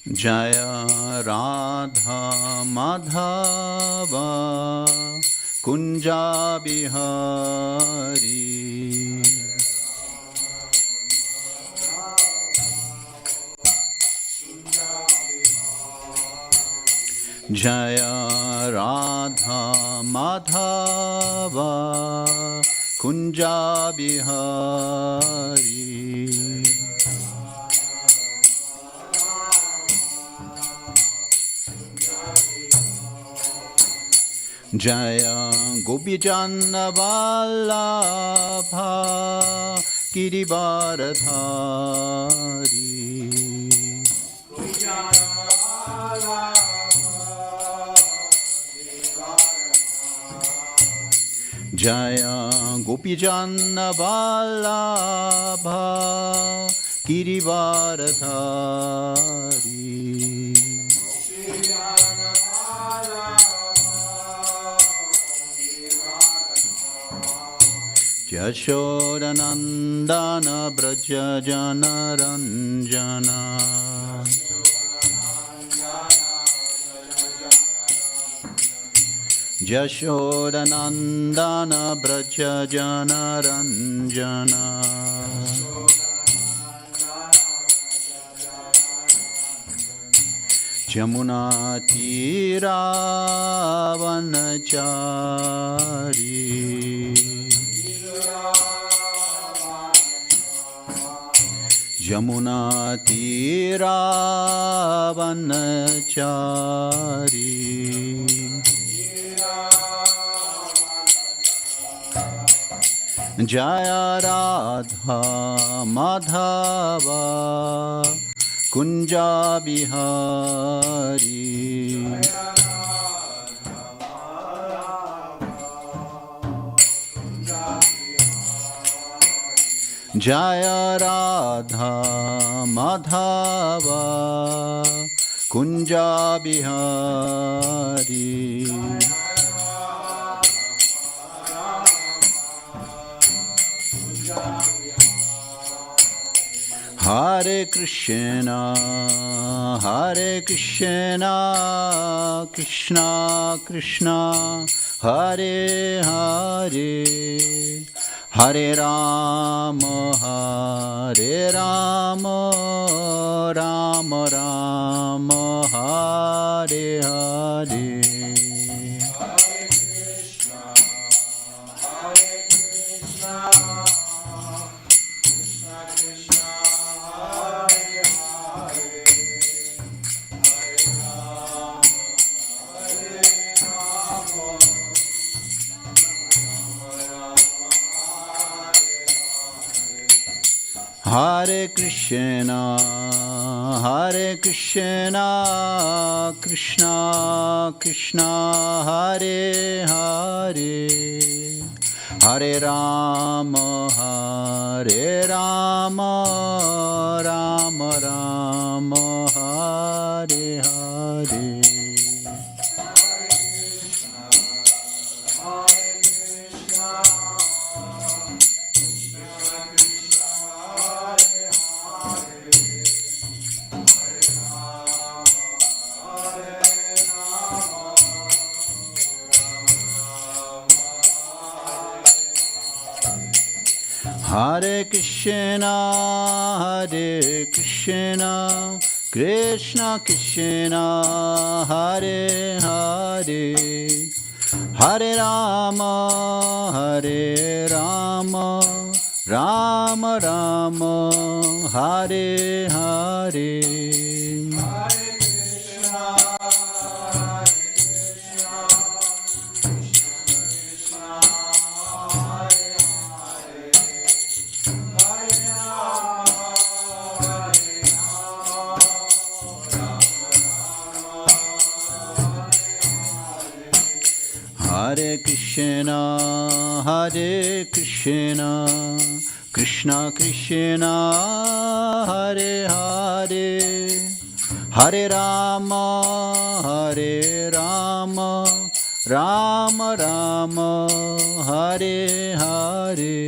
Jaya Radha Madhava Kunja Bihari. Jaya Radha Madhava Kunja Bihari. Jaya Gopijana Vallabha Girivaradhari. Jaya Gopijana Vallabha Girivaradhari. Yashodanandana Braja Jana Ranjana. Yashodanandana Braja Jana Ranjana. Jamuna Tira Vanachari. Jamuna Tira Vanachari. Jaya Radha Madhava Kunja Bihari. Jaya Radha Madhava Kunja Bihari. Hare Krishna, Hare Krishna, Krishna Krishna, Hare Hare, Hare Rama, Hare Rama, Rama Rama, Hare Hare. Hare Krishna, Hare Krishna, Krishna Krishna, Hare Hare, Hare Rama, Hare Rama, Rama Rama, Hare Hare. Hare Krishna, Hare Krishna, Krishna Krishna, Hare Hare, Hare Rama, Hare Rama, Rama Rama, Hare Hare. Hare Krishna, Hare Krishna, Krishna Krishna, Hare Hare, Hare Rama, Hare Rama, Rama Rama, Hare Hare.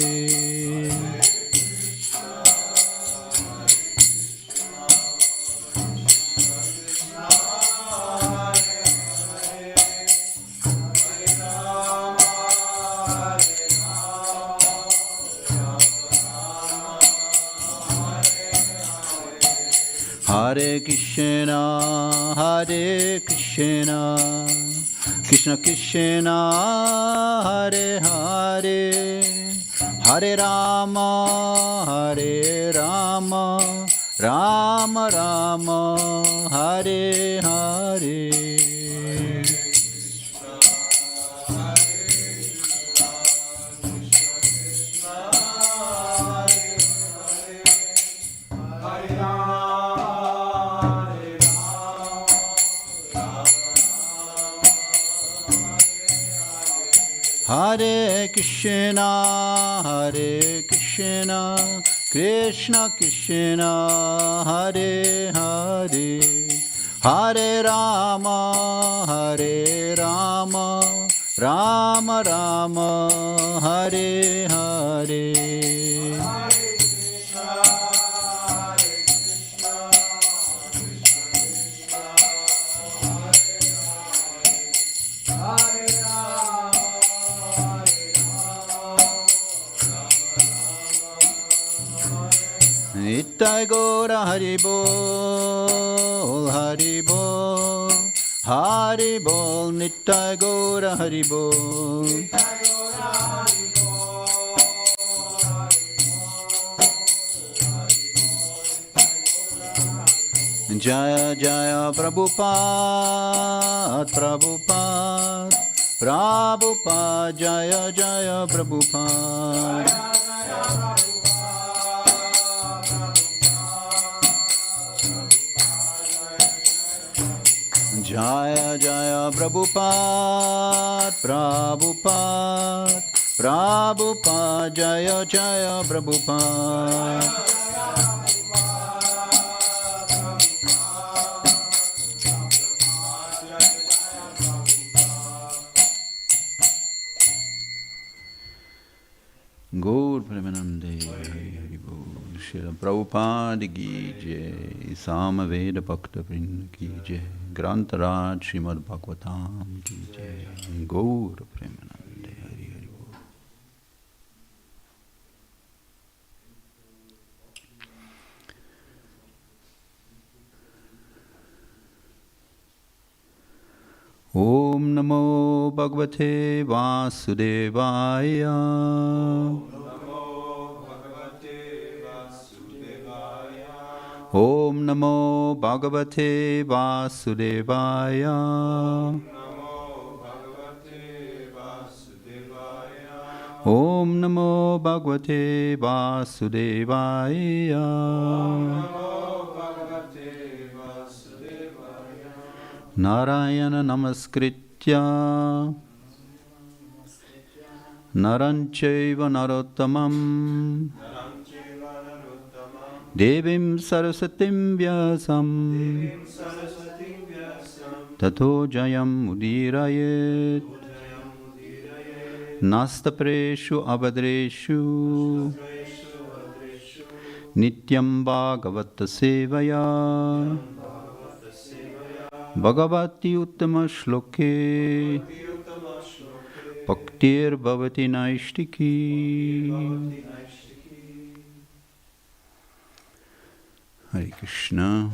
Hare Krishna, Hare Krishna, Krishna Krishna, Hare Hare, Hare Rama, Hare Rama, Rama Rama, Hare Hare. Hare Krishna, Hare Krishna, Krishna Krishna, Hare Hare, Hare Rama, Hare Rama, Rama Rama, Hare Hare. Nittai Gora Haribol, Haribol, Haribol, Nittai Gora Haribol. Jaya Jaya Prabhupada, Prabhupada, Prabhupada, Jaya Jaya Prabhupada. Jaya Jaya Prabhupada, Prabhupada, Prabhupada, Jaya Jaya Prabhupada. Gaur Premanande Hari Hari Bol, Srila Prabhupada ki jai, Samaveda Bhakta Vrinda ki jai, Grantaraj Srimad Bhagavatam ki jai, Gaur Premanande Hari Hari Bol. Om Namo Bhagavate Vasudevaya. Om Namo Bhagavate Vasudevaya. Om Namo Bhagavate Vasudevaya. Narayana Namaskritya Naranchaiva Narottamam Devim Sarasatim Vyasam Tato Jayam Udirayet Nastapreshu Abadreshu Nityam Bhagavata Sevaya Bhagavati Uttama Shloke Bhaktir Bhavati Naishtiki. Hare Krishna.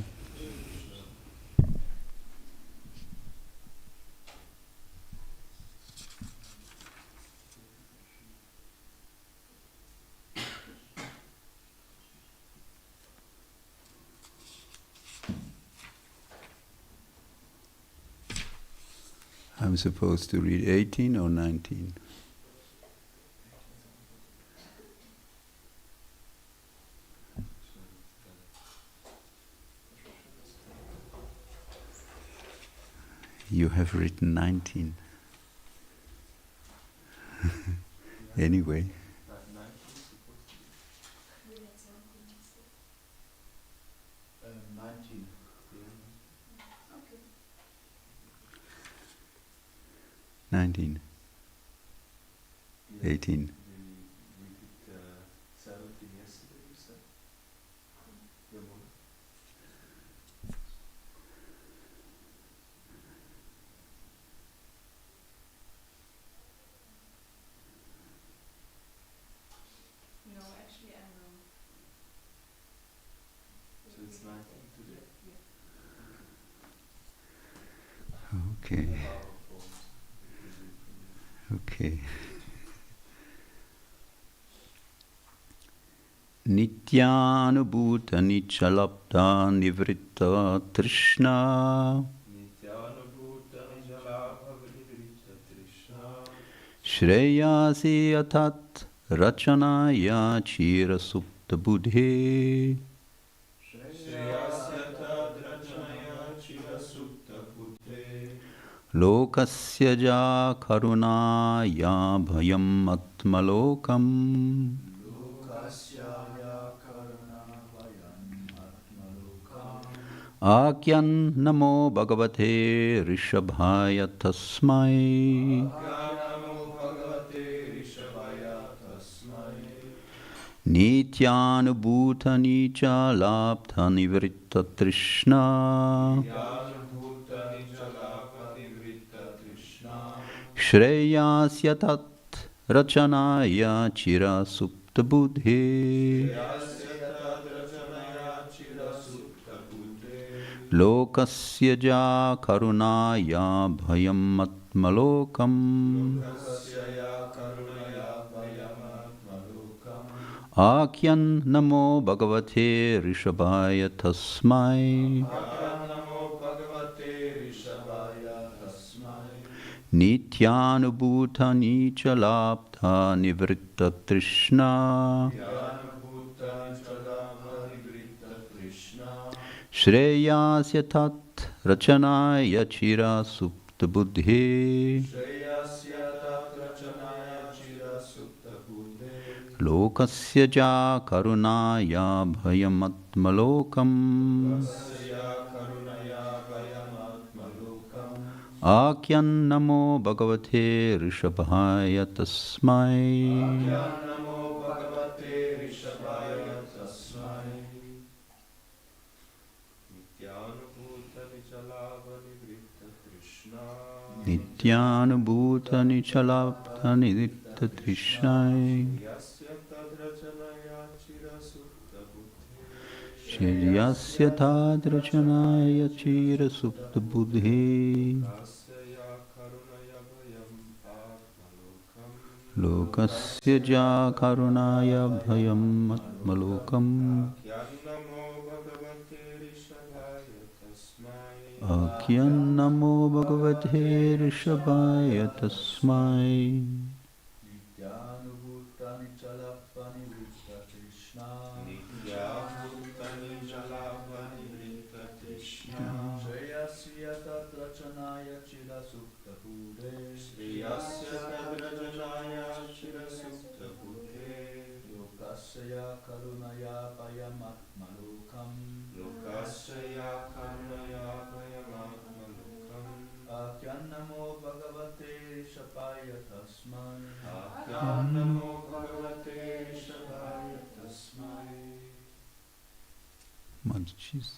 I'm supposed to read 18 or 19? You have written 19. Anyway. 19. 18. No, actually I'm wrong. So it's 19. Okay. Okay. Nityanubhuta nichalapta nivritta trishna Shreyasi atat rachanaya chira supta buddhe Lokasya ja karunaya bhayam atmalokam Akyan namo bhagavate rishabhaya tasmai Nityanubhuta nicha labdha nivritta trishna Shreyasya tat rachanaya chira supta buddhe Lokasya ja karunaya bhayam atmalokam Akyan namo bhagavate rishabhaya tasmai Nityanubhuta nicha labdha nivritta trishna Shreyasya tat rachanaya chira supta buddhe Lokasya ja karunaya bhayam atmalokam Akyan namo bhagavate rishabhaya tasmai Nityanubhuta nichalapta nidritta trishnai Shiryasya tadrachanaya chira supta buddhi Lokasya ja karunaya bhayam atmalokam Akyan namo bhagavate rishabhaya tasmai Mataji's.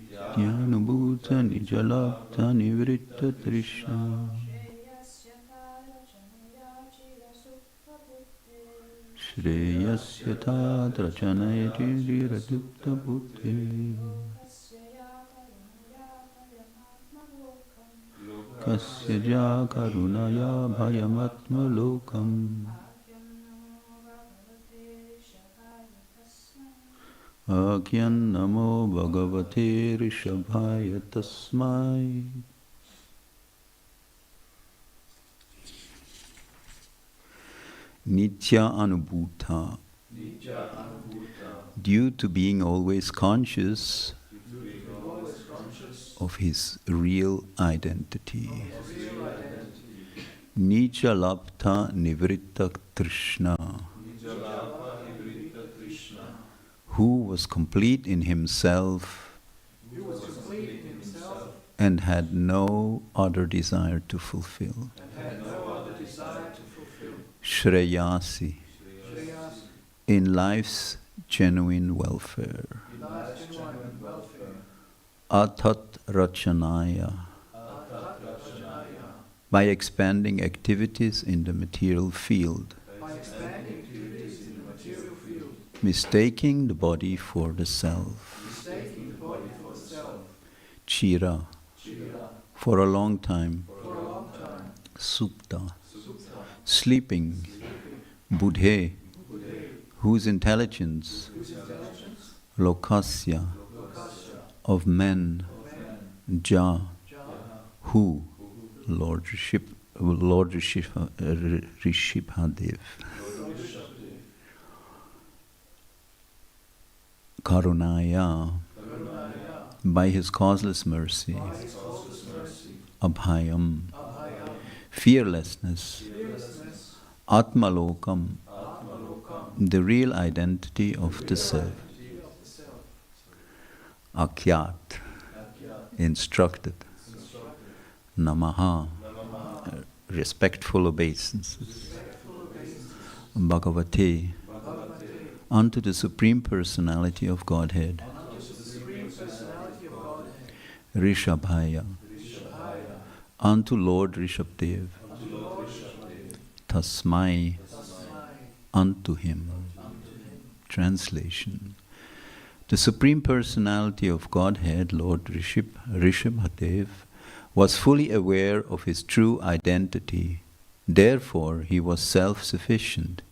Nityanubhuta nijalapta nivritta trishna Shreyasya tadrachanaya chira supta buddhe Kasya ja karunaya bhayamatmalokam Akyan namo bhagavate rishabhaya tasmai Nitya anubhuta Due to being always conscious of his real identity. Nija lapta nivritta trishna, who was complete in himself and had no other desire to fulfill. Shreyasi, in life's genuine welfare. Atat rachanaya, by expanding activities in the material field, mistaking the body for the self. Chira, for a long time. Supta, sleeping. Buddhe, whose intelligence. Lokasya, of men. Ja, who. Lord Rishabhadev. Karunaya, by his causeless mercy. Abhayam, fearlessness. Atmalokam, the real identity of the self. Akyat, instructed. Namaha, respectful obeisances. Bhagavate, unto the Supreme Personality of Godhead. Rishabhaya, unto Lord Rishabdev. Tasmai, unto him. Translation. The Supreme Personality of Godhead, Lord Rishabdev, was fully aware of his true identity. Therefore, he was self-sufficient.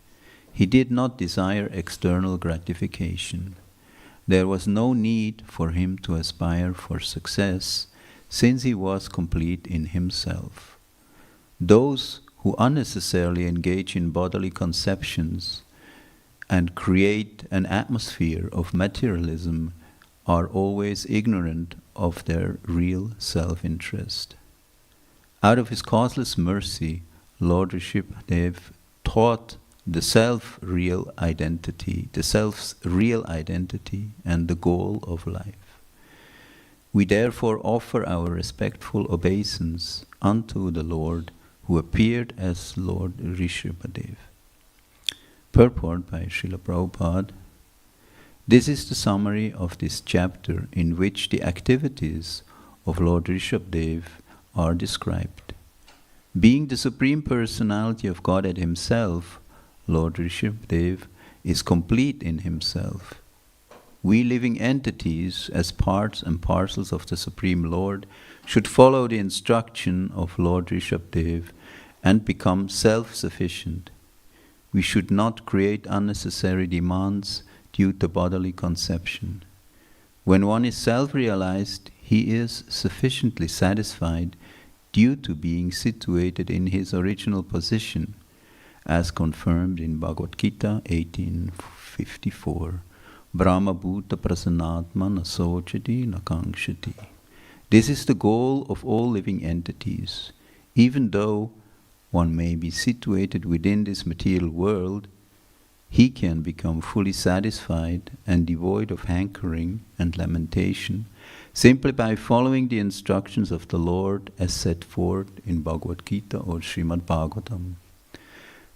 He did not desire external gratification. There was no need for him to aspire for success, since he was complete in himself. Those who unnecessarily engage in bodily conceptions and create an atmosphere of materialism are always ignorant of their real self-interest. Out of his causeless mercy, Lord Rishabdev taught the self's real identity and the goal of life. We therefore offer our respectful obeisance unto the Lord who appeared as Lord Rishabdev. Purport by Srila Prabhupada. This is the summary of this chapter in which the activities of Lord Rishabdev are described. Being the Supreme Personality of Godhead himself, Lord Rishabdev is complete in himself. We living entities, as parts and parcels of the Supreme Lord, should follow the instruction of Lord Rishabdev and become self-sufficient. We should not create unnecessary demands due to bodily conception. When one is self-realized, he is sufficiently satisfied due to being situated in his original position, as confirmed in Bhagavad Gita 18:54. Brahma Bhuta Prasannatma Nasochati Nakangshati. This is the goal of all living entities. Even though one may be situated within this material world, he can become fully satisfied and devoid of hankering and lamentation simply by following the instructions of the Lord as set forth in Bhagavad Gita or Srimad Bhagavatam.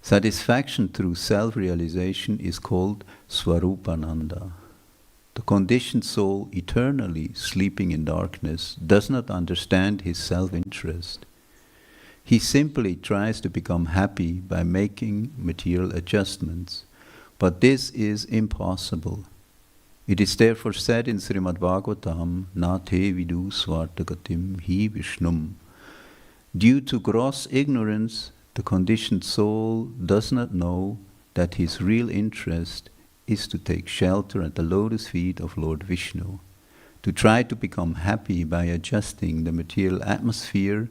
Satisfaction through self-realization is called Swarupananda. The conditioned soul, eternally sleeping in darkness, does not understand his self-interest. He simply tries to become happy by making material adjustments, but this is impossible. It is therefore said in Srimad Bhagavatam, Na te vidu swartagatim hi Vishnum. Due to gross ignorance, the conditioned soul does not know that his real interest is to take shelter at the lotus feet of Lord Vishnu. To try to become happy by adjusting the material atmosphere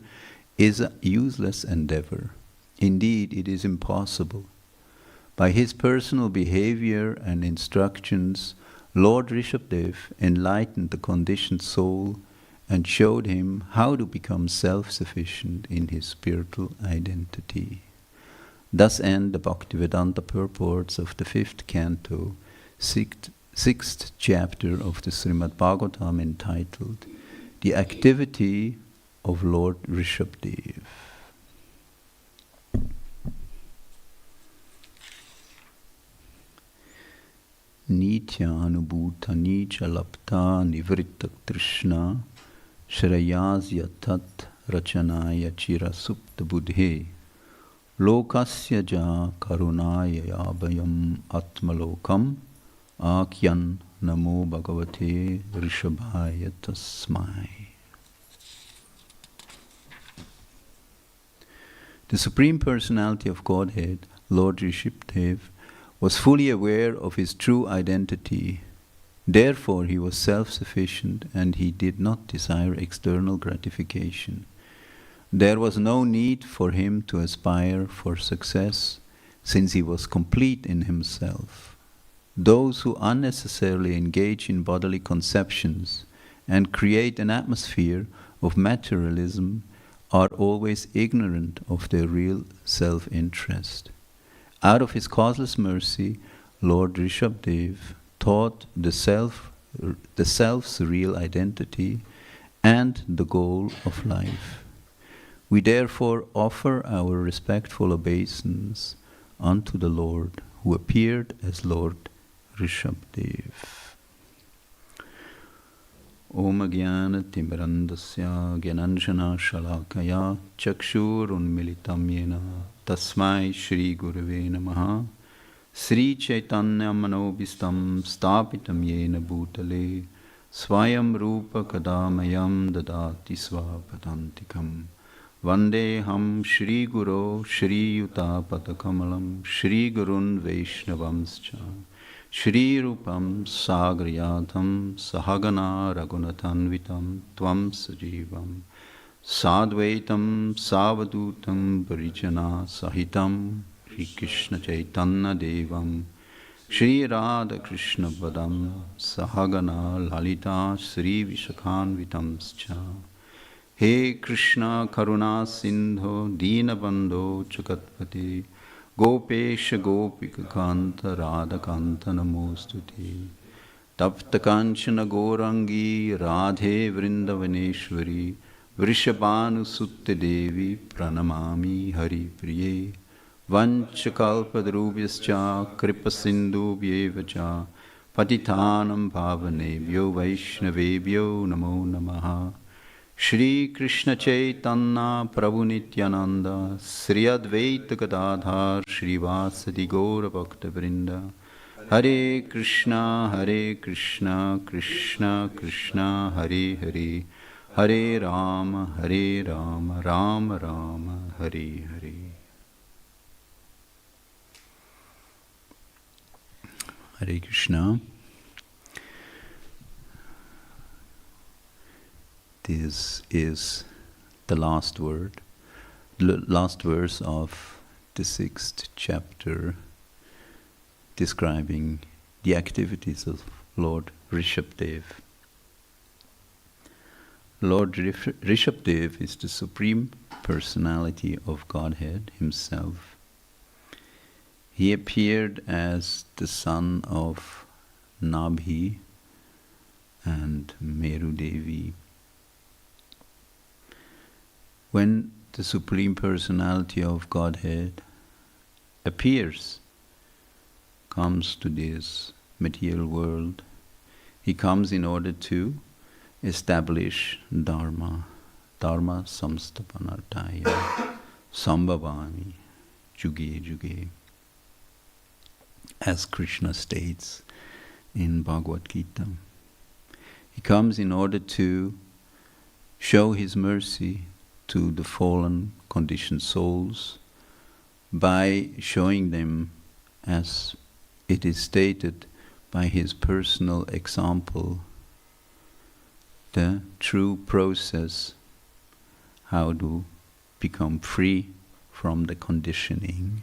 is a useless endeavor. Indeed, it is impossible. By his personal behavior and instructions, Lord Rishabdev enlightened the conditioned soul and showed him how to become self-sufficient in his spiritual identity. Thus end the Bhaktivedanta purports of the 5th canto, 6th chapter of the Srimad Bhagavatam, entitled The Activity of Lord Rishabdev. Nitya anubhuta nicha lapta nivritta trishna Shrayas yatat rachanaya chira supta buddhe lokasya ja karunaya yabhayam atmalokam akyan namo bhagavate rishabhaya tasmai. The Supreme Personality of Godhead, Lord Rishabdev, was fully aware of his true identity. Therefore, he was self-sufficient and he did not desire external gratification. There was no need for him to aspire for success, since he was complete in himself. Those who unnecessarily engage in bodily conceptions and create an atmosphere of materialism are always ignorant of their real self-interest. Out of his causeless mercy, Lord Rishabdev taught the self's real identity and the goal of life. We therefore offer our respectful obeisance unto the Lord, who appeared as Lord Rishabdev. Om Jnana Timirandasya Gyananjana Shalakaya Chakshur Unmilitam Yena Tasmai Shri Gurave Namaha Sri Chaitanya Manobhistam Stapitam Yena Bhutale Swayam Rupa Kadamayam Dadati Svapadantikam Vandeham Shri Guru Shri Yuta Padakamalam Shri Gurun Vaishnavamscha Shri Rupam Sagriyadham Sahagana Raghunathanvitam Tvam Sajivam Sadvaitam Savadutam Parijana Sahitam Shri Krishna Chaitanya Devam Shri Radha Krishna Padam Sahagana Lalita Shri Vishakhanvitamscha He Krishna Karuna Sindho Dinabandho Chakatpati Gopesha Gopika Kanta Radha Kanta Namostute Tapta Kanchana Gorangi Radhe Vrindavaneshwari Vrishabhanu Sutte Devi Pranamami Hari Priye Vanchakalpadrubhyascha Kripasindubhyevacha Patitanam Bhavanebhyo Vaishnavebhyo Namo Namaha Shri Krishna Chaitanya Prabhu Nityananda Sri Advaita Gadadhar Shri Vasadi Gaura Bhakta Vrinda Hare Krishna Krishna Krishna Hare Hare Hare Rama Rama Rama Hare Hare. Hare Krishna. This is the last verse of the 6th chapter, describing the activities of Lord Rishabdev. Lord Rishabdev is the Supreme Personality of Godhead himself. He appeared as the son of Nabhi and Meru Devi. When the Supreme Personality of Godhead appears, comes to this material world, he comes in order to establish Dharma, Dharma samstapanartaya, sambhavami, juge juge, as Krishna states in Bhagavad Gita. He comes in order to show his mercy to the fallen, conditioned souls by showing them, as it is stated by his personal example, the true process, how to become free from the conditioning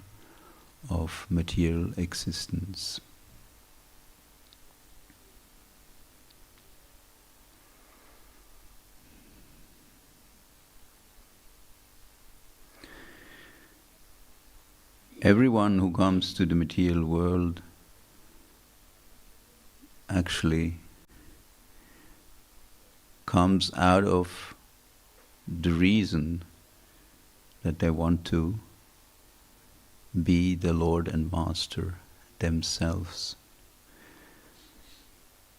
of material existence. Everyone who comes to the material world actually comes out of the reason that they want to be the Lord and Master themselves.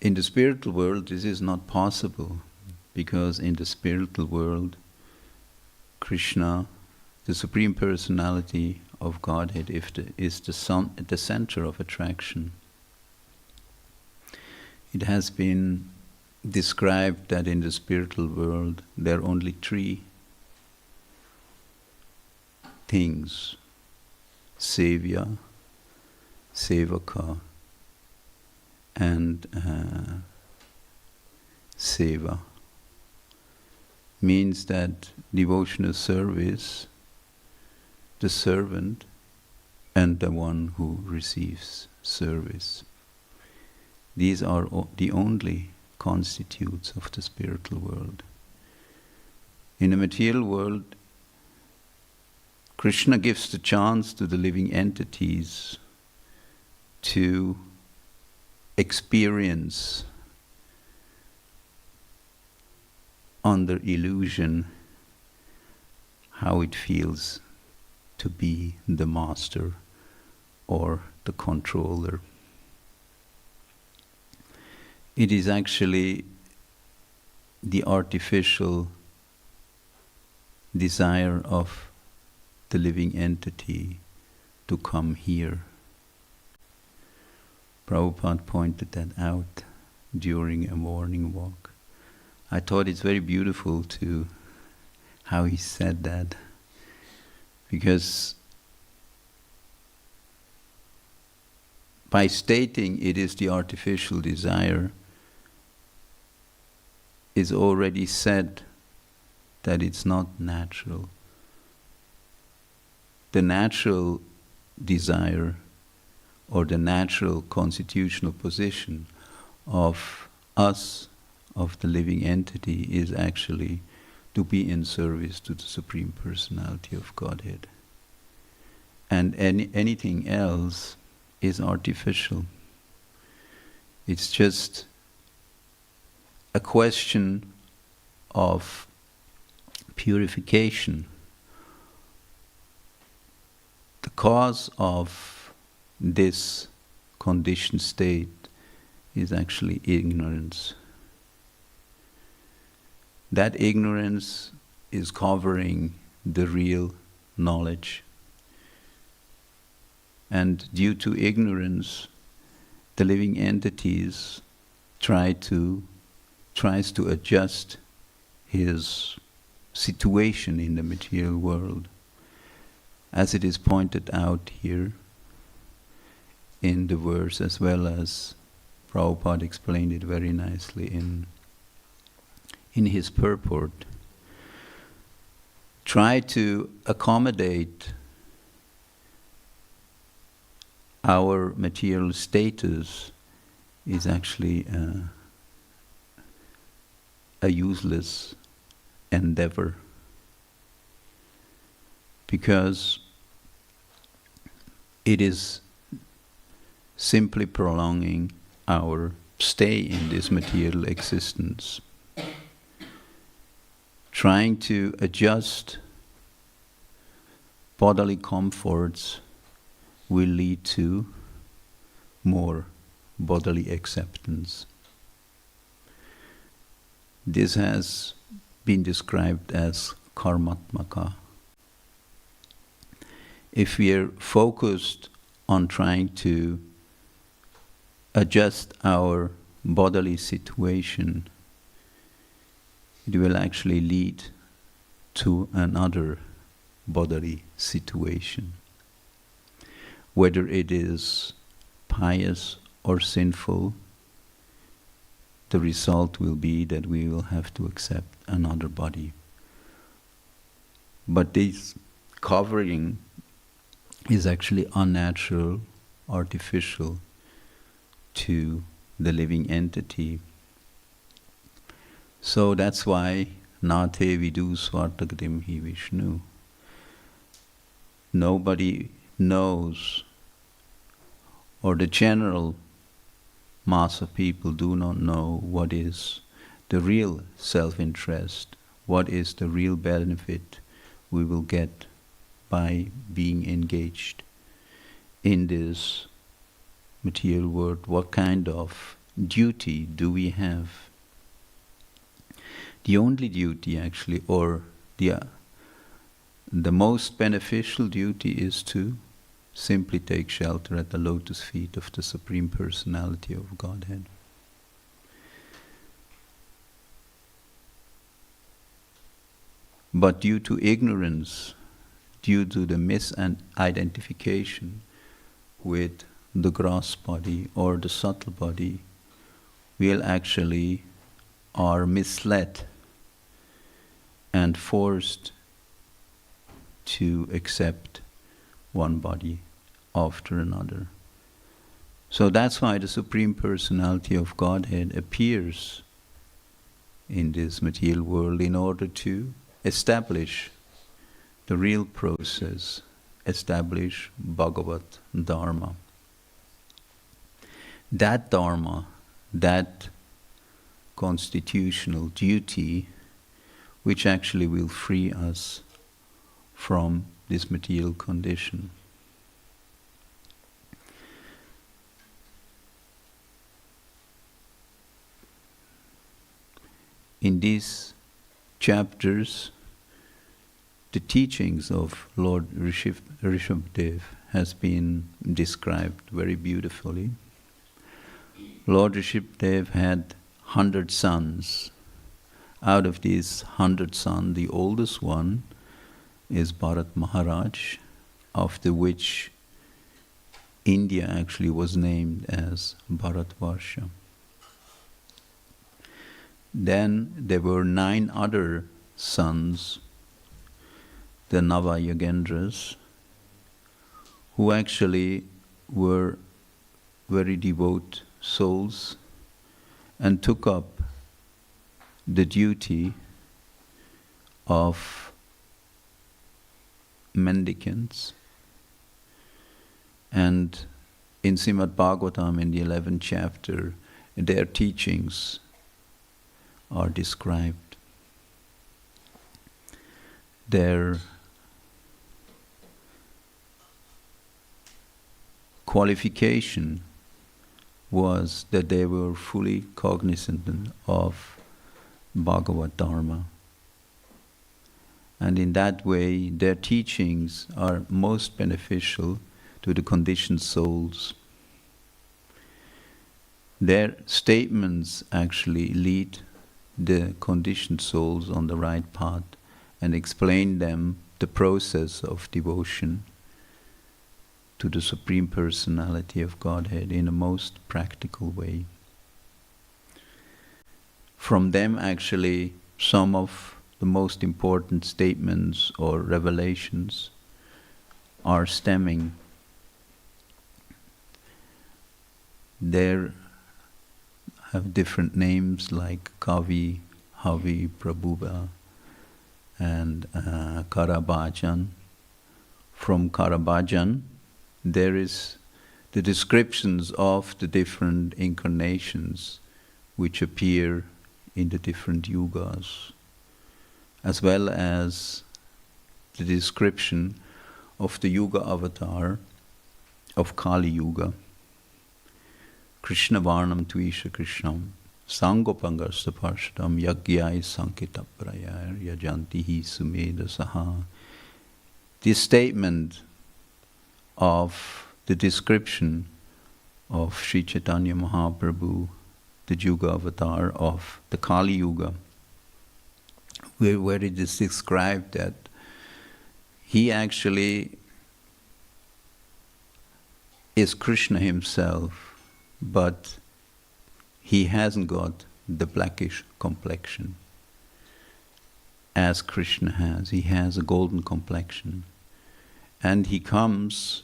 In the spiritual world, this is not possible, because in the spiritual world, Krishna, the Supreme Personality of Godhead, is the center of attraction. It has been described that in the spiritual world there are only three things: Sevya, Sevaka, and Seva. Means that devotional service, the servant, and the one who receives service. These are the only constitutes of the spiritual world. In the material world, Krishna gives the chance to the living entities to experience under illusion how it feels to be the master or the controller. It is actually the artificial desire of the living entity to come here. Prabhupada pointed that out during a morning walk. I thought it's very beautiful to how he said that, because by stating it is the artificial desire, is already said that it's not natural. The natural desire or the natural constitutional position of us, of the living entity, is actually to be in service to the Supreme Personality of Godhead. And anything else is artificial. It's just a question of purification. The cause of this conditioned state is actually ignorance. That ignorance is covering the real knowledge. And due to ignorance, the living entities tries to adjust his situation in the material world. As it is pointed out here in the verse, as well as Prabhupada explained it very nicely in his purport, try to accommodate our material status is actually a useless endeavor, because it is simply prolonging our stay in this material existence. Trying to adjust bodily comforts will lead to more bodily acceptance. This has been described as karmatmaka. If we are focused on trying to adjust our bodily situation, it will actually lead to another bodily situation. Whether it is pious or sinful, the result will be that we will have to accept another body. But this covering is actually unnatural, artificial to the living entity. So that's why Nate vidu swartagrim hi Vishnu. Nobody knows, or the general mass of people do not know what is the real self-interest, what is the real benefit we will get by being engaged in this material world. What kind of duty do we have? The only duty actually, or the the most beneficial duty is to simply take shelter at the lotus feet of the Supreme Personality of Godhead. But due to ignorance, due to the misidentification with the gross body or the subtle body, we actually are misled and forced to accept one body after another. So that's why the Supreme Personality of Godhead appears in this material world in order to establish the real process, establish Bhagavat Dharma. That Dharma, that constitutional duty, which actually will free us from this material condition. In these chapters, the teachings of Lord Rishabhdev has been described very beautifully. Lord Rishabhdev had 100 sons. Out of these 100 sons, the oldest one is Bharat Maharaj, after which India actually was named as Bharatvarsha. Then there were 9 other sons, the Navayagendras, who actually were very devout souls and took up the duty of mendicants. And in Srimad Bhagavatam, in the 11th chapter, their teachings are described. Their qualification was that they were fully cognizant of Bhagavad Dharma. And in that way, their teachings are most beneficial to the conditioned souls. Their statements actually lead the conditioned souls on the right path and explain them the process of devotion to the Supreme Personality of Godhead in a most practical way. From them actually some of the most important statements or revelations are stemming. They have different names like Kavi, Havi, Prabhuva, and Karabhajan. From Karabhajan, there is the descriptions of the different incarnations which appear in the different yugas, as well as the description of the Yuga avatar of Kali Yuga. Krishna Varnam Tuisha Krishnam Sangopangasta Parshadam Yagyai Sankita Prayar Yajantihi Sumeda Saha. This statement of the description of Sri Chaitanya Mahaprabhu, the Yuga avatar of the Kali Yuga, where it is described that he actually is Krishna himself, but he hasn't got the blackish complexion as Krishna has. He has a golden complexion. And he comes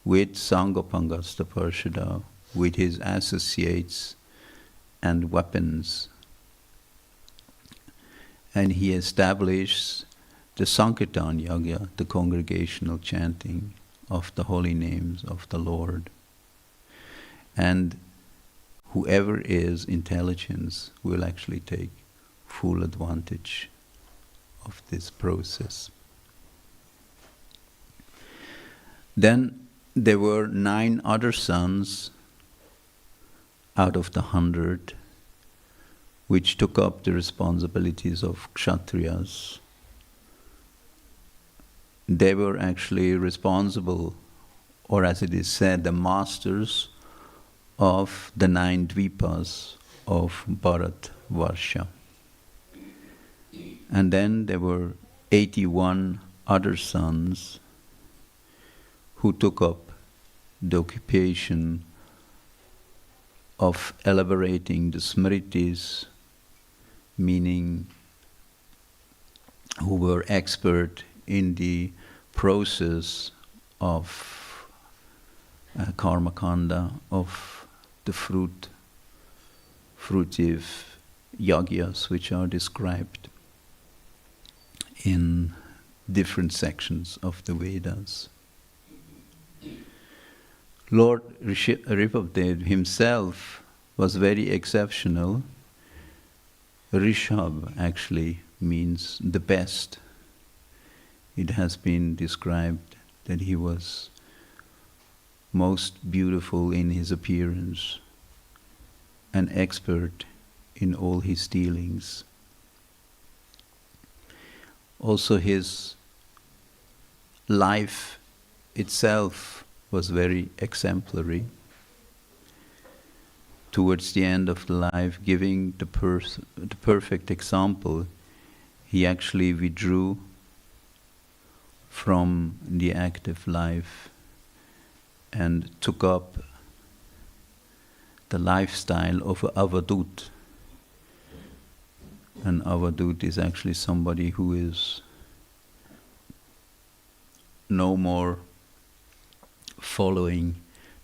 with Sangopangasta Parshada, with his associates and weapons. And he establishes the Sankirtan Yagya, the congregational chanting of the holy names of the Lord. And whoever is intelligence will actually take full advantage of this process. Then there were 9 other sons out of the 100 which took up the responsibilities of Kshatriyas. they were actually responsible, or as it is said, the masters of the 9 dvipas of Bharatvarsha. And then there were 81 other sons who took up the occupation of elaborating the smritis, meaning who were expert in the process of karma kanda, of the fruitive yagyas which are described in different sections of the Vedas. Lord Ripabdev himself was very exceptional. Rishab actually means the best. It has been described that he was most beautiful in his appearance, an expert in all his dealings. Also his life itself was very exemplary. Towards the end of the life, giving the perfect example, he actually withdrew from the active life and took up the lifestyle of an avadut. An avadut is actually somebody who is no more following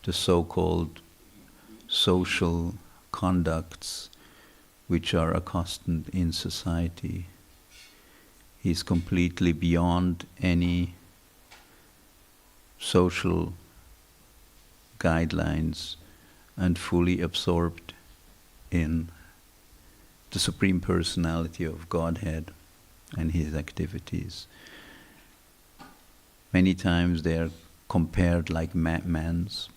the so-called social conducts which are accustomed in society. He is completely beyond any social guidelines and fully absorbed in the Supreme Personality of Godhead and his activities. Many times they are compared like madmans.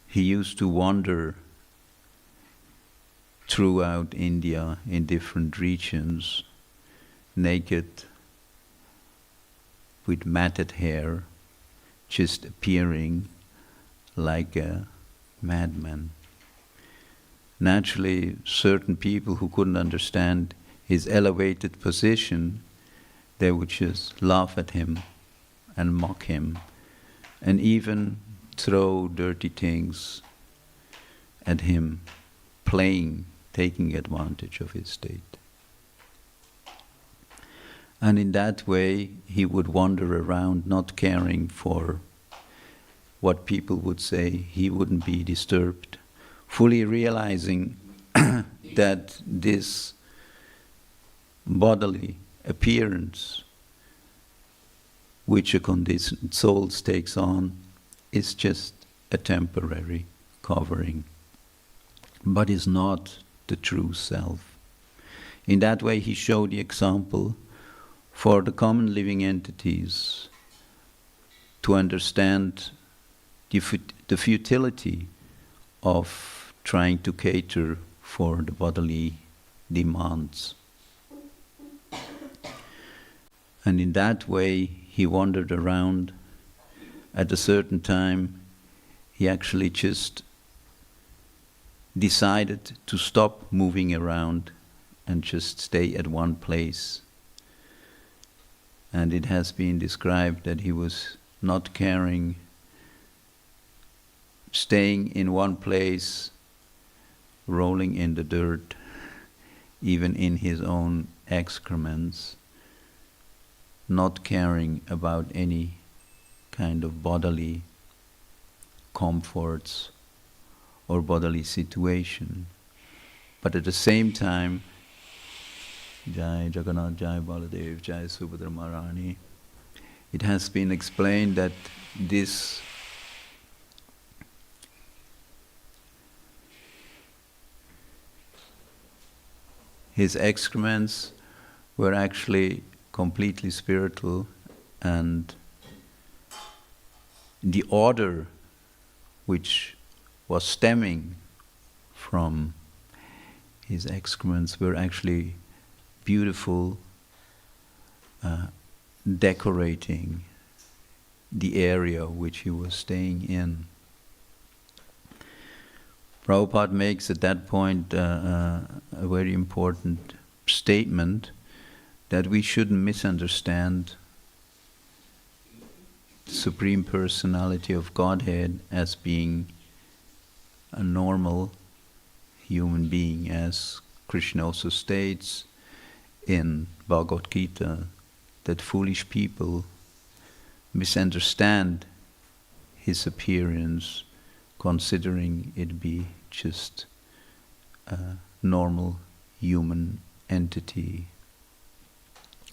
He used to wander throughout India in different regions, naked, with matted hair, just appearing like a madman. Naturally, certain people who couldn't understand his elevated position, they would just laugh at him and mock him, and even throw dirty things at him, taking advantage of his state. And in that way, he would wander around, not caring for what people would say. He wouldn't be disturbed, fully realizing that this bodily appearance which a conditioned soul takes on is just a temporary covering, but is not the true self. In that way, he showed the example for the common living entities to understand the futility of trying to cater for the bodily demands. And in that way, he wandered around. At a certain time, he actually just decided to stop moving around and just stay at one place. And it has been described that he was not caring, staying in one place, rolling in the dirt, even in his own excrements, not caring about any kind of bodily comforts or bodily situation. But at the same time, Jai Jagannath, Jai Baladev, Jai Subhadra Maharani, it has been explained that his excrements were actually completely spiritual, and the order which was stemming from his excrements were actually beautiful decorating the area which he was staying in. Prabhupada makes at that point a very important statement that we shouldn't misunderstand the Supreme Personality of Godhead as being a normal human being, as Krishna also states in Bhagavad Gita, that foolish people misunderstand his appearance, considering it be just a normal human entity.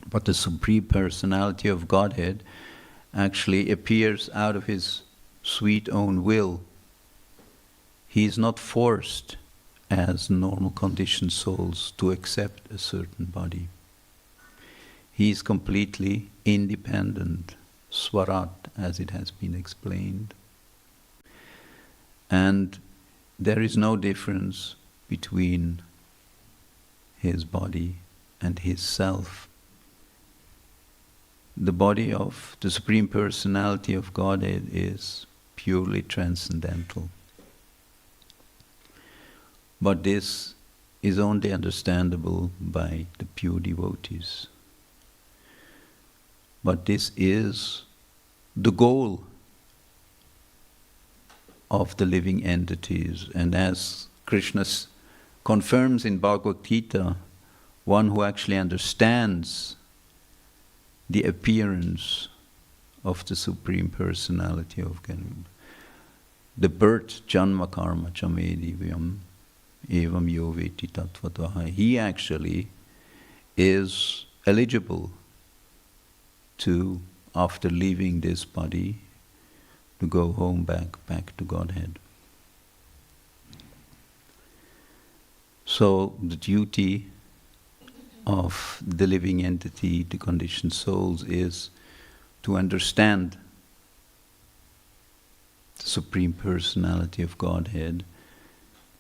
But the Supreme Personality of Godhead actually appears out of his sweet own will. He is not forced, as normal conditioned souls, to accept a certain body. He is completely independent, swarat, as it has been explained. And there is no difference between his body and his self. The body of the Supreme Personality of Godhead is purely transcendental. But this is only understandable by the pure devotees. But this is the goal of the living entities. And as Krishna confirms in Bhagavad Gita, one who actually understands the appearance of the Supreme Personality of Godhead, the birth, janma karma chamedivyam, evam yoveti tattvataha, he actually is eligible to, after leaving this body, to go home back to Godhead. So the duty of the living entity, the conditioned souls, is to understand the Supreme Personality of Godhead,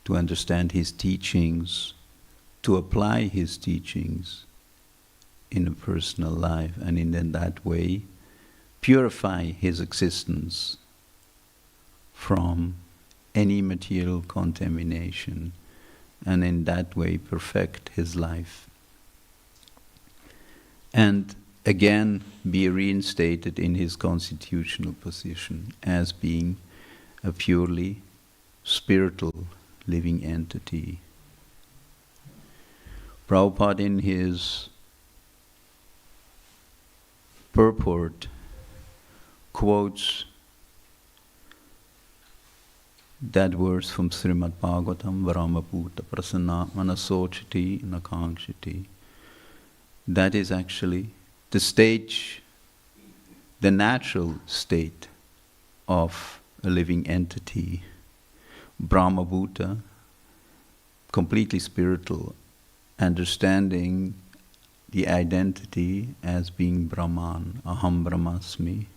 to understand his teachings, to apply his teachings in a personal life, and in that way purify his existence from any material contamination, and in that way perfect his life. And again be reinstated in his constitutional position as being a purely spiritual living entity. Prabhupada in his purport quotes that verse from Srimad Bhagavatam, Brahmabhuta Prasanna Manasochiti Nakangshiti. That is actually the stage, the natural state of a living entity. Brahmabhuta, completely spiritual, understanding the identity as being Brahman, Aham Brahmasmi.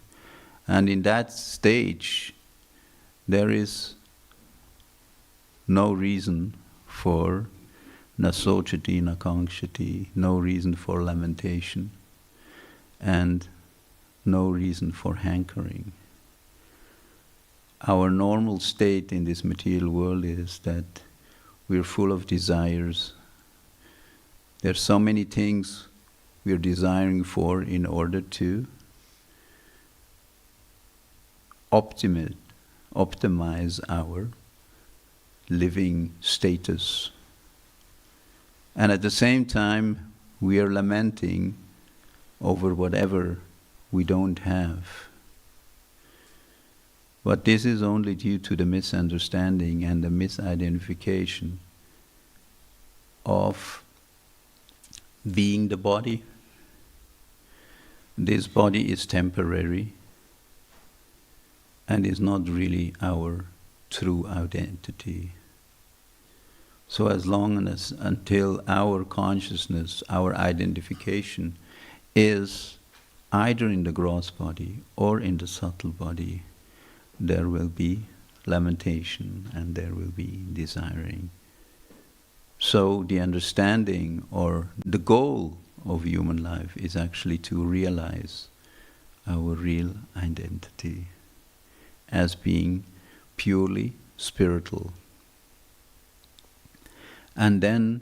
And in that stage, there is no reason for nasochati, nakangshati, no reason for lamentation, and no reason for hankering. Our normal state in this material world is that we're full of desires. There are so many things we're desiring for in order to optimize our living status. And at the same time, we are lamenting over whatever we don't have. But this is only due to the misunderstanding and the misidentification of being the body. This body is temporary and is not really our true identity. So as long as until our consciousness, our identification is either in the gross body or in the subtle body, there will be lamentation and there will be desiring. So the understanding or the goal of human life is actually to realize our real identity as being purely spiritual. And then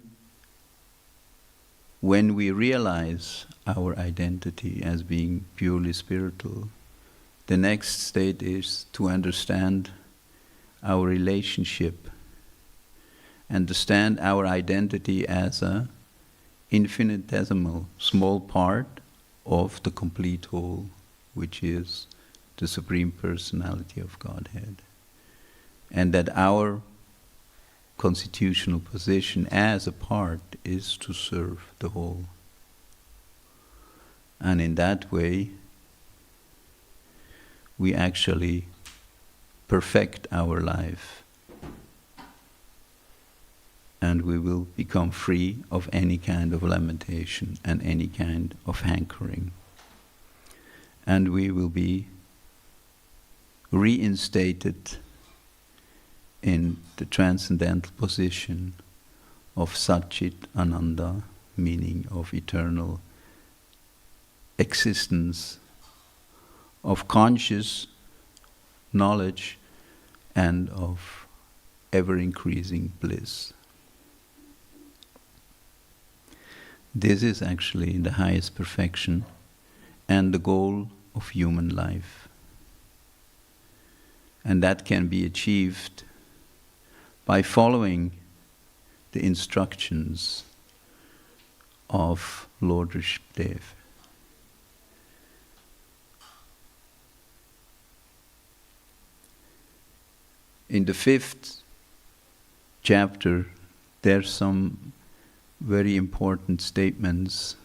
when we realize our identity as being purely spiritual, the next state is to understand our relationship, understand our identity as a infinitesimal small part of the complete whole, which is the Supreme Personality of Godhead. And that our constitutional position as a part is to serve the whole. And in that way, we actually perfect our life, and we will become free of any kind of limitation and any kind of hankering. And we will be reinstated in the transcendental position of Satchit Ananda, meaning of eternal existence, of conscious knowledge, and of ever-increasing bliss. This is actually the highest perfection and the goal of human life. And that can be achieved by following the instructions of Lord Rishabhdev. In the 5th chapter, there's some very important statements,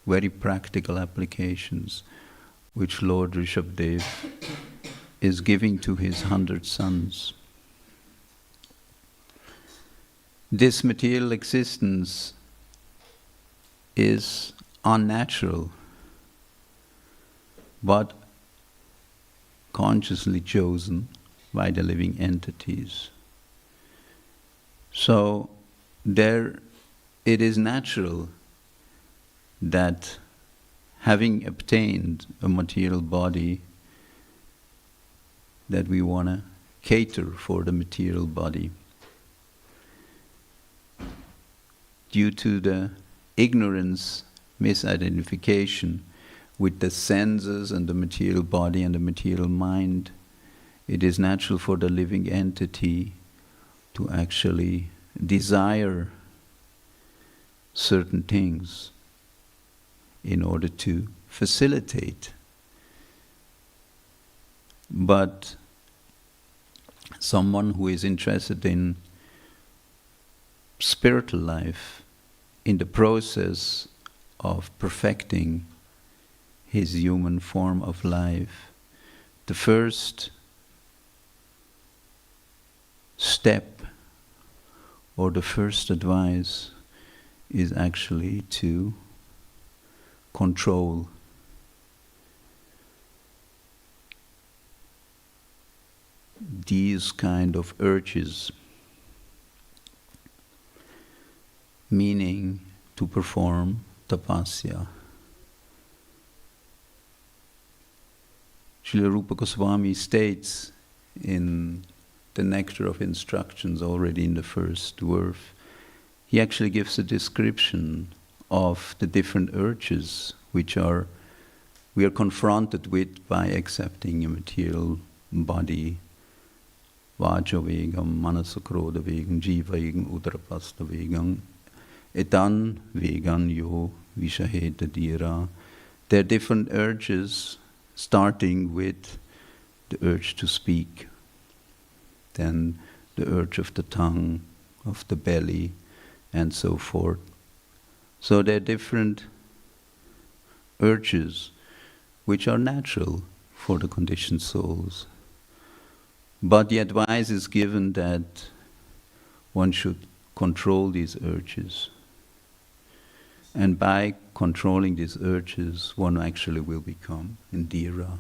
very practical applications, which Lord Rishabhdev is giving to his 100 sons. This material existence is unnatural, but consciously chosen by the living entities. So it is natural that having obtained a material body, that we want to cater for the material body. Due to the ignorance, misidentification with the senses and the material body and the material mind, it is natural for the living entity to actually desire certain things in order to facilitate. But someone who is interested in spiritual life, in the process of perfecting his human form of life, the first step or the first advice is actually to control these kind of urges, meaning to perform tapasya. Srila Rupa Goswami states in the Nectar of Instructions, already in the first verse, he actually gives a description of the different urges which we are confronted with by accepting a material body. Vaja vegam, manasa krodha vegam, jiva vegam, udarapasta vegam, etan vegan yo vishaheta dira. There are different urges, starting with the urge to speak, then the urge of the tongue, of the belly, and so forth. So there are different urges which are natural for the conditioned souls. But the advice is given that one should control these urges. And by controlling these urges, one actually will become indira.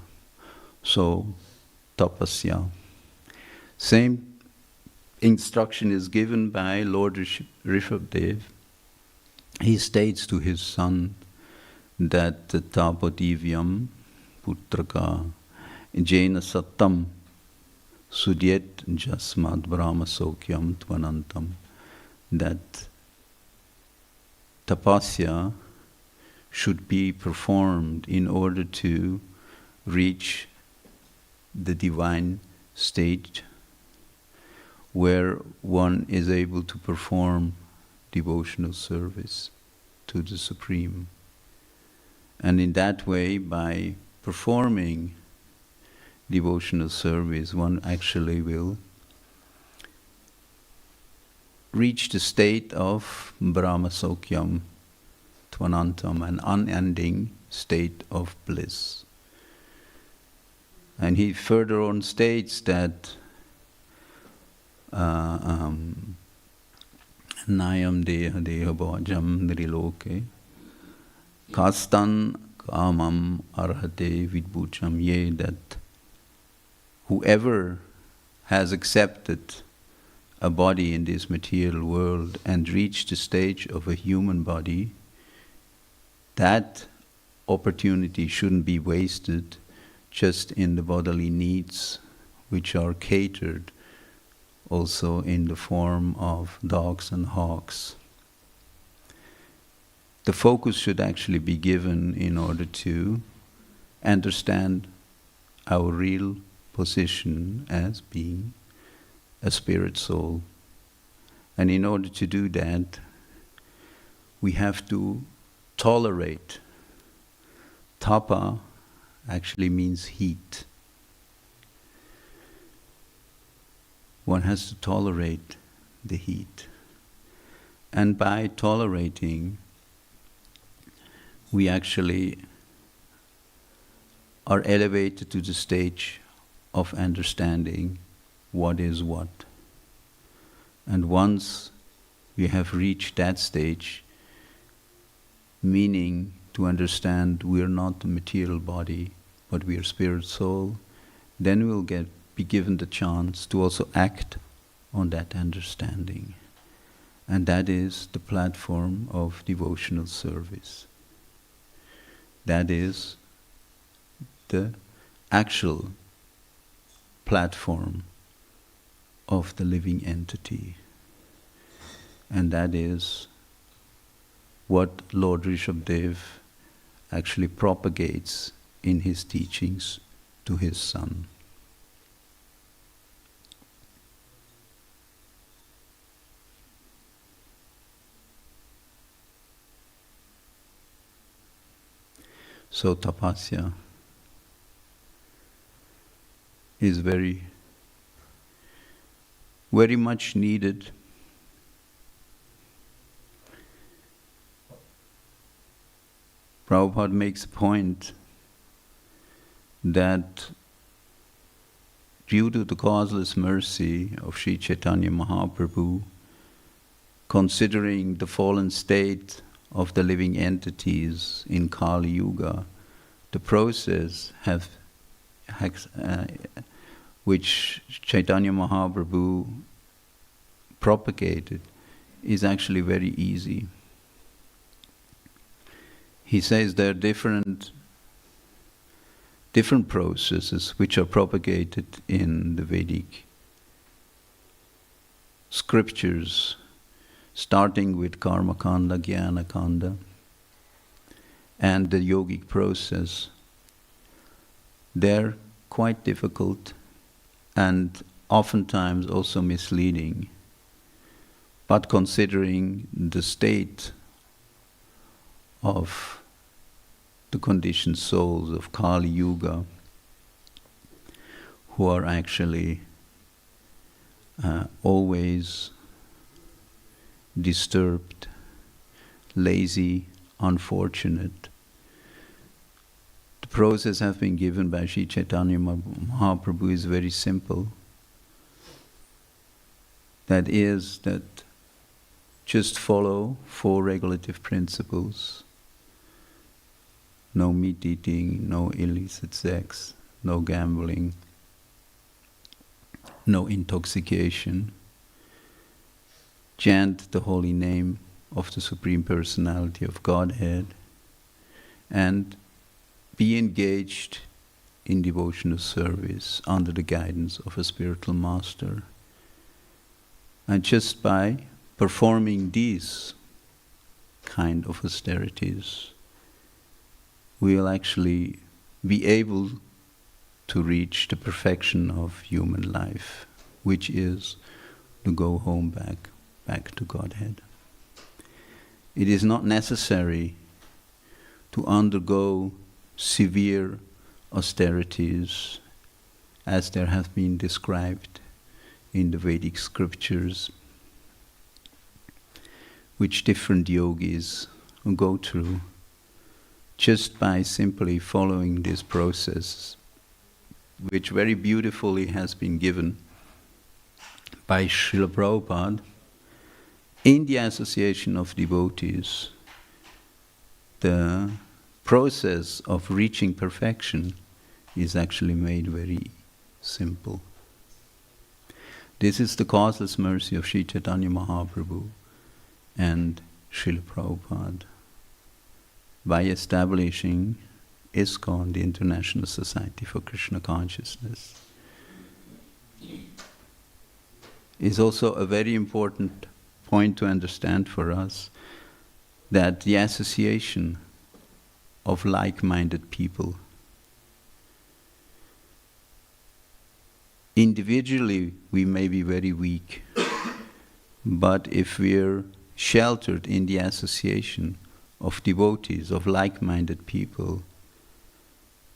So, tapasya. Same instruction is given by Lord Rishabdev. He states to his son that tapodivyam putraka jena sattam sudyet jasmad brahma sokyam tvanantam, that tapasya should be performed in order to reach the divine state where one is able to perform devotional service to the Supreme. And in that way, by performing devotional service, one actually will reach the state of Brahma Sokyam Tvanantam, an unending state of bliss. And he further on states that Nayam Deha Deha Bhajam Nriloke Kastan Kamam Arhate Vidbhucham Ye, that whoever has accepted a body in this material world and reached the stage of a human body, that opportunity shouldn't be wasted just in the bodily needs, which are catered also in the form of dogs and hawks. The focus should actually be given in order to understand our real position as being a spirit soul. And in order to do that, we have to tolerate. Tapa actually means heat. One has to tolerate the heat. And by tolerating, we actually are elevated to the stage of understanding what is what. And once we have reached that stage, meaning to understand we are not the material body, but we are spirit soul, then we'll be given the chance to also act on that understanding. And that is the platform of devotional service. That is the actual platform of the living entity. And that is what Lord Rishabdev actually propagates in his teachings to his son. So tapasya is very, very much needed. Prabhupada makes a point that due to the causeless mercy of Sri Chaitanya Mahaprabhu, considering the fallen state of the living entities in Kali Yuga, the process which Chaitanya Mahaprabhu propagated is actually very easy. He says there are different processes which are propagated in the Vedic scriptures, starting with Karma Kanda, Jnana Kanda, and the yogic process. They're quite difficult and oftentimes also misleading. But considering the state of the conditioned souls of Kali Yuga, who are actually always disturbed, lazy, unfortunate, the process has been given by Sri Chaitanya Mahaprabhu is very simple. That is that just follow 4 regulative principles. No meat eating, no illicit sex, no gambling, no intoxication, chant the holy name of the Supreme Personality of Godhead, and be engaged in devotional service under the guidance of a spiritual master. And just by performing these kind of austerities, we will actually be able to reach the perfection of human life, which is to go home back to Godhead. It is not necessary to undergo severe austerities as there have been described in the Vedic scriptures, which different yogis go through just by simply following this process, which very beautifully has been given by Srila Prabhupada in the Association of Devotees. The process of reaching perfection is actually made very simple. This is the causeless mercy of Sri Chaitanya Mahaprabhu and Srila Prabhupada by establishing ISKCON, the International Society for Krishna Consciousness. Is also a very important point to understand for us, that the association of like-minded people, individually we may be very weak, but if we're sheltered in the association of devotees, of like-minded people,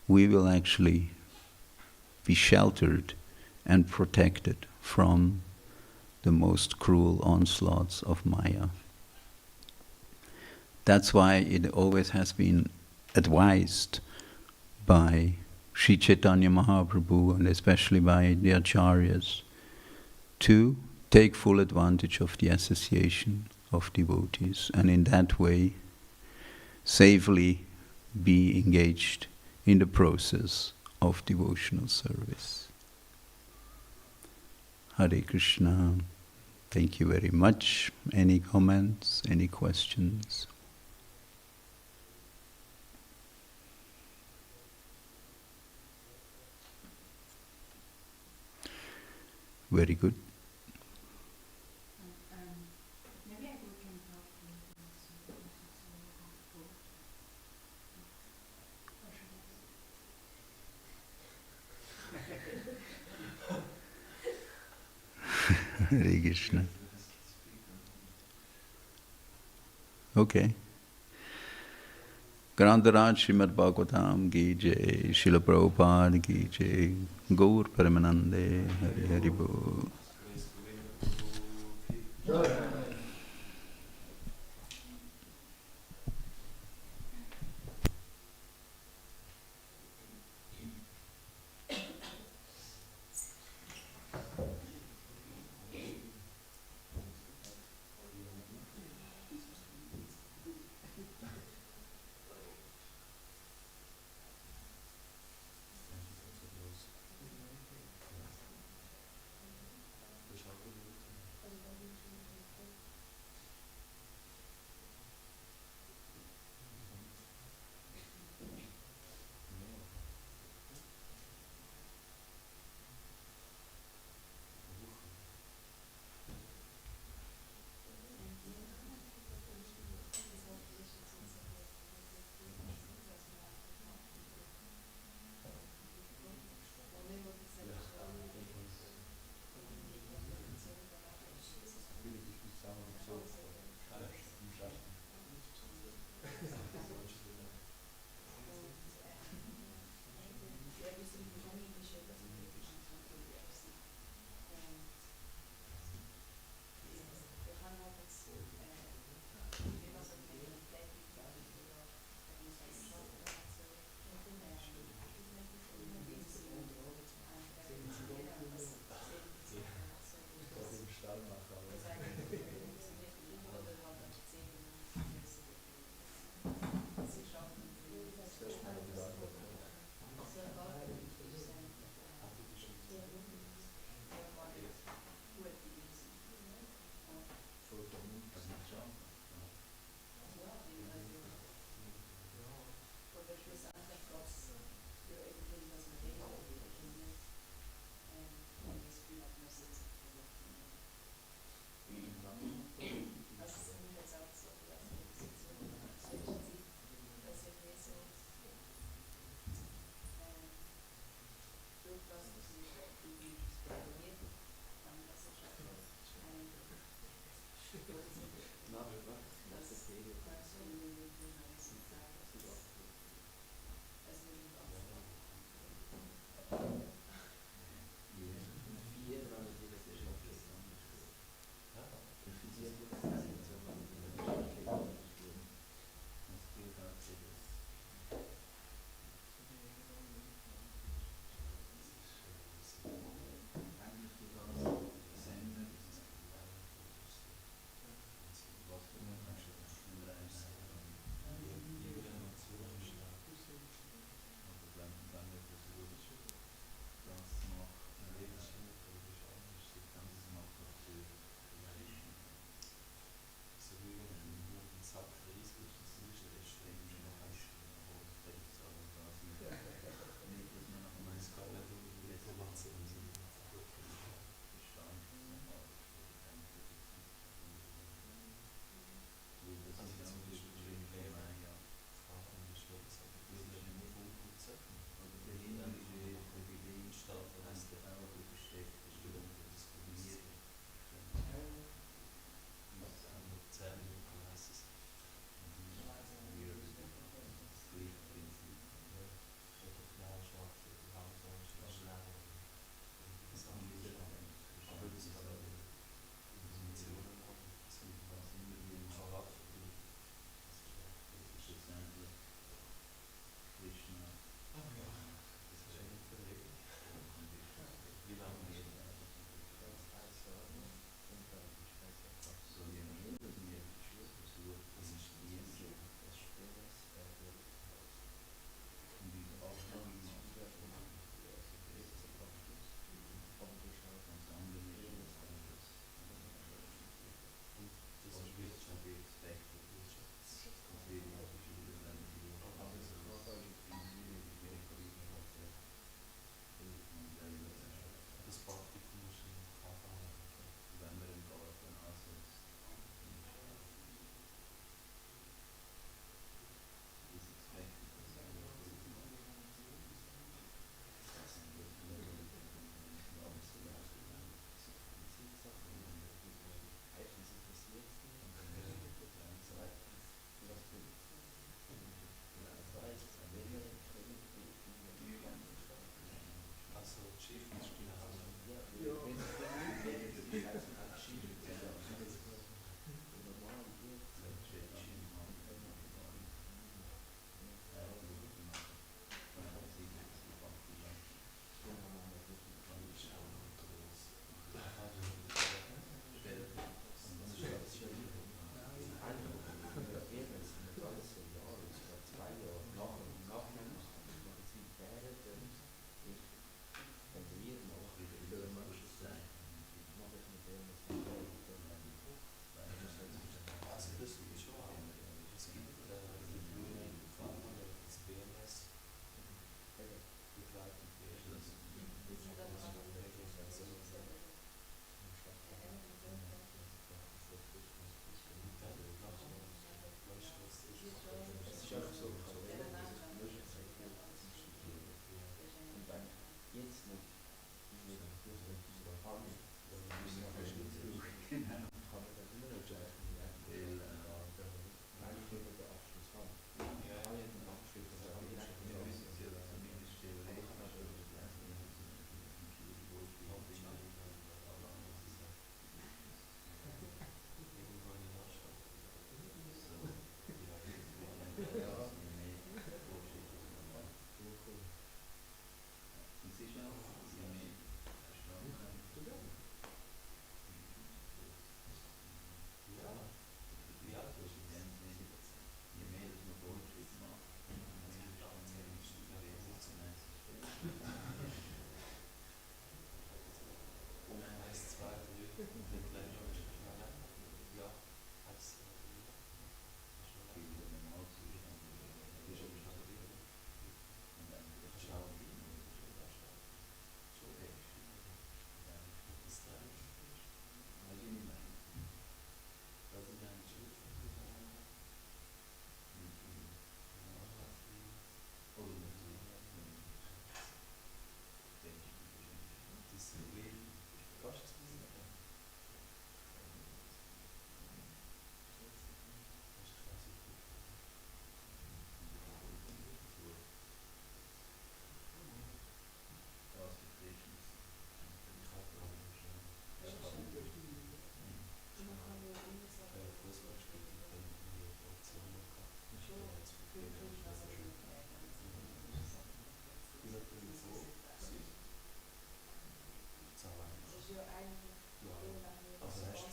we will actually be sheltered and protected from the most cruel onslaughts of Maya. That's why it always has been advised by Sri Chaitanya Mahaprabhu and especially by the Acharyas to take full advantage of the association of devotees and in that way safely be engaged in the process of devotional service. Hare Krishna. Thank you very much. Any comments? Any questions? Very good. Maybe I can talk to you. Hare Krishna. Okay. Grantaraj Srimad Bhagavatam ki jai, Srila Prabhupada ki jai, Gaur Paramanande, Hari Hari Bol.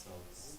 Saltos.